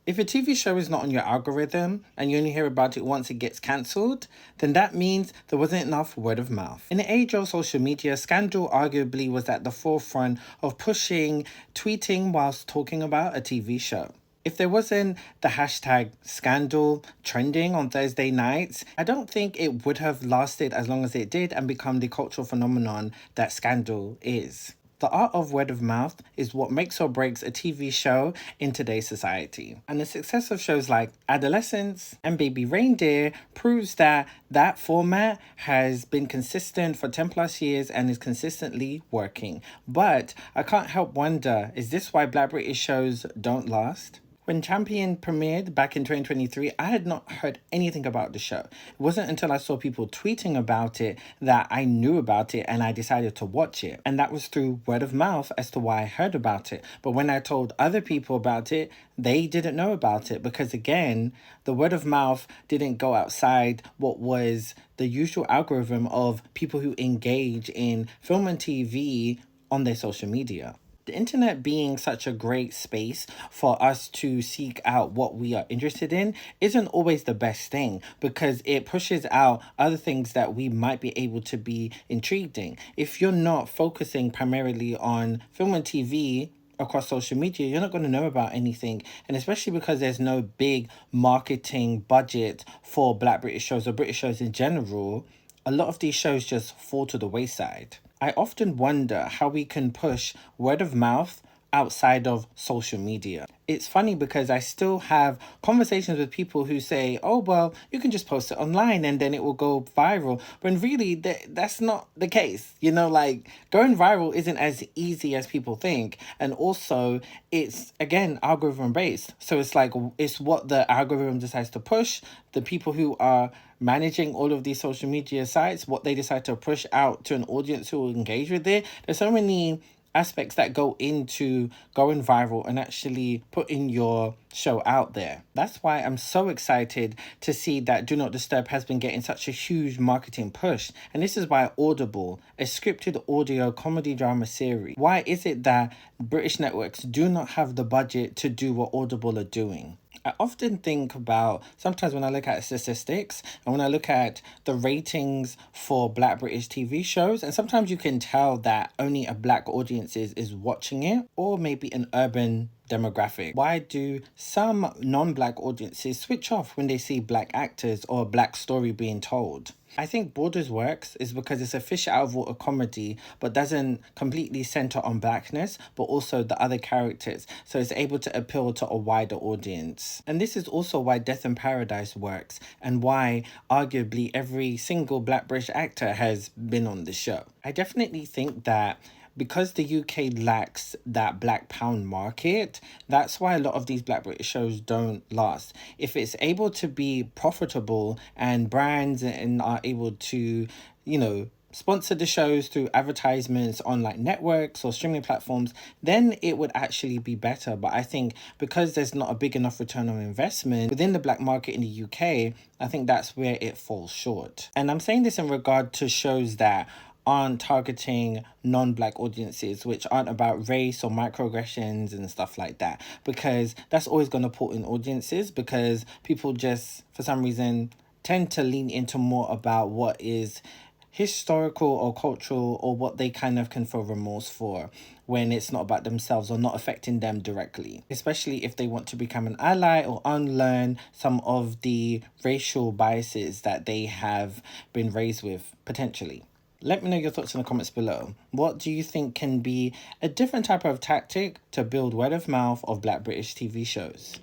If a TV show is not on your algorithm and you only hear about it once it gets cancelled, then that means there wasn't enough word of mouth. In the age of social media, Scandal arguably was at the forefront of pushing tweeting whilst talking about a TV show. If there wasn't the hashtag scandal trending on Thursday nights, I don't think it would have lasted as long as it did and become the cultural phenomenon that Scandal is. The art of word of mouth is what makes or breaks a TV show in today's society. And the success of shows like Adolescence and Baby Reindeer proves that that format has been consistent for 10 plus years and is consistently working. But I can't help wonder, is this why Black British shows don't last? When Champion premiered back in 2023, I had not heard anything about the show. It wasn't until I saw people tweeting about it that I knew about it and I decided to watch it. And that was through word of mouth as to why I heard about it. But when I told other people about it, they didn't know about it because, again, the word of mouth didn't go outside what was the usual algorithm of people who engage in film and TV on their social media. The internet being such a great space for us to seek out what we are interested in isn't always the best thing because it pushes out other things that we might be able to be intrigued in. If you're not focusing primarily on film and TV across social media, you're not going to know about anything. And especially because there's no big marketing budget for Black British shows or British shows in general, a lot of these shows just fall to the wayside. I often wonder how we can push word of mouth outside of social media. It's funny because I still have conversations with people who say, oh, well, you can just post it online and then it will go viral. When really, that's not the case. Like going viral isn't as easy as people think. And also, it's, again, algorithm based. So it's like, it's what the algorithm decides to push. The people who are managing all of these social media sites, what they decide to push out to an audience who will engage with it. There's so many aspects that go into going viral and actually putting your show out there. That's why I'm so excited to see that Do Not Disturb has been getting such a huge marketing push. And this is why Audible, a scripted audio comedy drama series, why is it that British networks do not have the budget to do what Audible are doing? I often think about, sometimes when I look at statistics and when I look at the ratings for Black British TV shows, and sometimes you can tell that only a Black audience is watching it, or maybe an urban demographic. Why do some non-Black audiences switch off when they see Black actors or a Black story being told? I think Borders works is because it's a fish out of water comedy, but doesn't completely center on Blackness, but also the other characters. So it's able to appeal to a wider audience. And this is also why Death in Paradise works and why arguably every single Black British actor has been on the show. I definitely think that because the UK lacks that Black pound market, that's why a lot of these Black British shows don't last. If it's able to be profitable and brands and are able to, sponsor the shows through advertisements on like networks or streaming platforms, then it would actually be better. But I think because there's not a big enough return on investment within the Black market in the UK, I think that's where it falls short. And I'm saying this in regard to shows that aren't targeting non-Black audiences, which aren't about race or microaggressions and stuff like that, because that's always going to pull in audiences because people just, for some reason, tend to lean into more about what is historical or cultural or what they kind of can feel remorse for when it's not about themselves or not affecting them directly, especially if they want to become an ally or unlearn some of the racial biases that they have been raised with potentially. Let me know your thoughts in the comments below. What do you think can be a different type of tactic to build word of mouth of Black British TV shows?